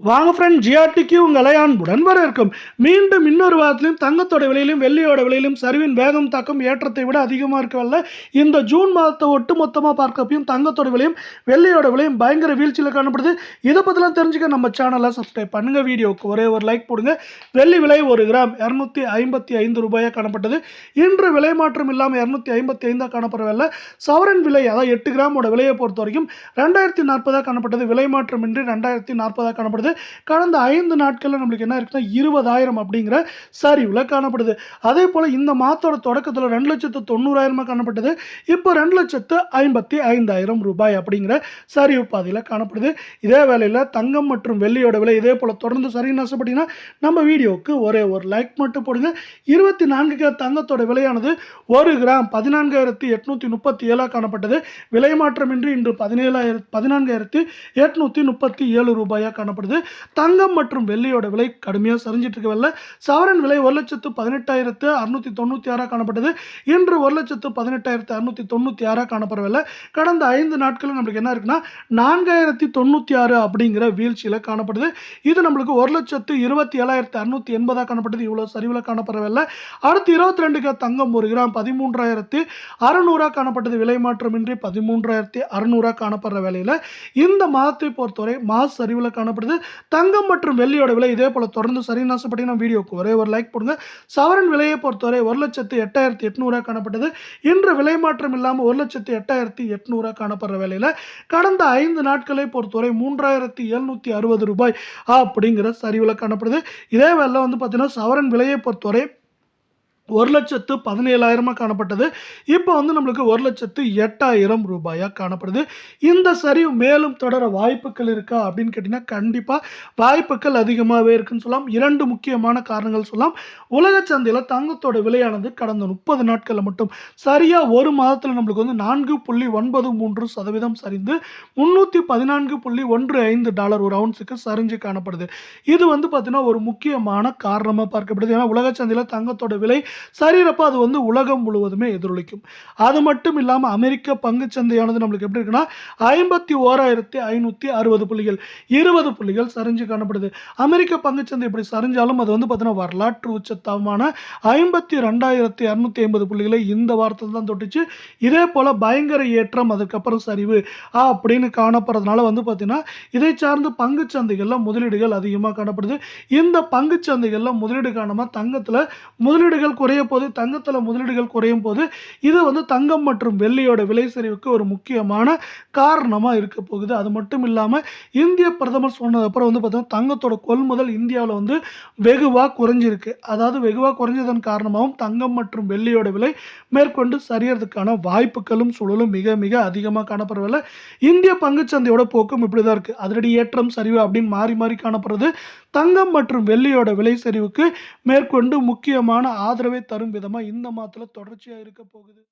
வாங்க ஃப்ரெண்ட், ஜிஆர்டிக்கு உங்களை அன்புடன் வரவேற்கும். மீண்டும் இன்னொரு வாரத்திலும் தங்கத்தோட விலையிலும் வெள்ளியோட விலையிலும் சரிவின் வேகம் தாக்கம் ஏற்றத்தை விட அதிகமாக இருக்கவில்லை. இந்த ஜூன் மாதத்தை ஒட்டு மொத்தமாக பார்க்கப்பையும் தங்கத்தோட விலையும் வெள்ளியோட விலையும் பயங்கர வீழ்ச்சியில் காணப்படுது. இதை பற்றிலாம் தெரிஞ்சுக்க நம்ம சேனலை சப்ஸ்கிரைப் பண்ணுங்கள். வீடியோவுக்கு ஒரே ஒரு லைக் போடுங்க. வெள்ளி விலை 1 கிராம் 255 ரூபாயாக காணப்பட்டது. இன்று விலை மாற்றம் இல்லாமல் 255 காணப்படவில்லை. சவரன் விலை, அதாவது 8 கிராமோட விலையை பொறுத்த வரைக்கும் 2040 காணப்பட்டது. விலை மாற்றம் இன்றி 2040 காணப்படுது. கடந்த 5 நாட்களில் நம்மளுக்கு என்ன இருக்குன்னா 20,000 அப்படிங்கிற சரிவில் காணப்படுது. அதே போல இந்த மாதத்தோட தொடக்கத்தில் 2,90,000 காணப்பட்டது. இப்போ 2,55,000 ரூபாய் அப்படிங்கிற சரிவு பாதையில் காணப்படுது. இதே வேளையில் தங்கம் மற்றும் வெள்ளியோட விலை இதே போல தொடர்ந்து சரின்னு ஆசைப்பட்டீங்கன்னா நம்ம வீடியோவுக்கு ஒரே ஒரு லைக் மட்டும் போடுங்க. 24 கேரட் தங்கத்தோட விலையானது 1 கிராம் 14,837 காணப்பட்டது. விலை மாற்றமின்றி இன்று 14,837 ரூபாயாக காணப்படுது. தங்கம் மற்றும் வெள்ளியோட விலை கடுமையாக சரிஞ்சிட்டு இருக்கவில்லை. சவரன் விலை 1,18,696 காணப்பட்டது. இன்று 1,18,696 காணப்படவில்லை. கடந்த 5 நாட்களும் நம்மளுக்கு என்ன இருக்குன்னா 4,096 அப்படிங்கிற வீழ்ச்சியில் காணப்படுது. இது நம்மளுக்கு 1,27,680 காணப்பட்டது. இவ்வளோ சரிவில் காணப்படவில்லை. அடுத்து 22 தங்கம் 1 கிராம் 13,600 காணப்பட்டது. விலை மாற்றமின்றி 13,600 காணப்படுற வேலையில் இந்த மாதத்தை பொறுத்தவரை மாஸ் சரிவில் காணப்படுது. தங்கம் மற்றும் வெள்ளியோட விலை இதே போல தொடர்ந்து சரின்னு ஆசைப்பட்டீங்கன்னா வீடியோக்கு ஒரே ஒரு லைக் போடுங்க. சவரன் விலையை பொறுத்தவரை 1,08,800 காணப்பட்டது. இன்று விலை மாற்றம் இல்லாமல் 1,08,800 காணப்படுற வேலையில் கடந்த 5 நாட்களை பொறுத்தவரை 3,760 ரூபாய் அப்படிங்கிற சரிவில் காணப்படுது. இதே வேலை பார்த்தீங்கன்னா சவரன் விலையை பொறுத்தவரை 1,17,000 காணப்பட்டது. இப்போ நம்மளுக்கு 1,08,000 ரூபாயாக காணப்படுது. இந்த சரிவு மேலும் தொடர வாய்ப்புகள் இருக்கா அப்படின்னு கேட்டிங்கன்னா கண்டிப்பாக வாய்ப்புகள் அதிகமாகவே இருக்குன்னு சொல்லலாம். 2 முக்கியமான காரணங்கள் சொல்லலாம். உலக சந்தையில் தங்கத்தோட விலையானது கடந்த 30 நாட்களில் மட்டும் சரியாக ஒரு மாதத்தில் நம்மளுக்கு 4.93% சரிந்து $314.15 ஒரு அவுன்ஸுக்கு சரிஞ்சு காணப்படுது. இது பார்த்தீங்கன்னா ஒரு முக்கியமான காரணமாக பார்க்கப்படுது. ஏன்னா உலக சந்தையில் தங்கத்தோட விலை சரிகிறப்ப அது உலகம் முழுவதுமே எதிரொலிக்கும். அது மட்டும் இல்லாமல் அமெரிக்க பங்குச்சந்தையானது நம்மளுக்கு எப்படி இருக்குன்னா 51,560 புள்ளிகள் 20 புள்ளிகள் சரிஞ்சு காணப்படுது. அமெரிக்க பங்குச்சந்தை இப்படி சரிஞ்சாலும் அது பார்த்தீங்கன்னா வரலாற்று உச்சத்தமான 52,250 புள்ளிகளை இந்த வாரத்தில் தான் தொட்டுச்சு. இதே போல பயங்கர ஏற்றம் அதுக்கப்புறம் சரிவு அப்படின்னு காணப்படுறதுனால பார்த்தீங்கன்னா இதை சார்ந்து பங்குச்சந்தைகளில் முதலீடுகள் அதிகமாக காணப்படுது. இந்த பங்குச்சந்தைகளில் முதலீடு காரணமாக தங்கத்தில் முதலீடுகள் குறைய போது, தங்கத்தில் முதலீடுகள் குறையும் போது இது தங்கம் மற்றும் வெள்ளியோட விலை சரிவுக்கு ஒரு முக்கியமான காரணமாக இருக்க போகுது. அது மட்டும் இல்லாமல் இந்திய பிரதமர் சொன்னதப்புறம் பார்த்தீங்கன்னா தங்கத்தோட கொள்முதல் இந்தியாவில் வெகுவாக குறைஞ்சிருக்கு. அதாவது வெகுவாக குறைஞ்சதன் காரணமாகவும் தங்கம் மற்றும் வெள்ளியோட விலை மேற்கொண்டு சரியறதுக்கான வாய்ப்புகளும் சூழலும் மிக மிக அதிகமாக காணப்படவில்லை. இந்திய பங்குச்சந்தையோட போக்கும் இப்படி தான் இருக்குது. அதிரடி ஏற்றம் சரிவு அப்படின்னு மாறி மாறி காணப்படுறது தங்கம் மற்றும் வெள்ளியோட விலை சரிவுக்கு மேற்கொண்டு முக்கியமான ஆதரவை தரும் விதமாக இந்த மாதத்தில் தொடர்ச்சியாக இருக்க போகுது.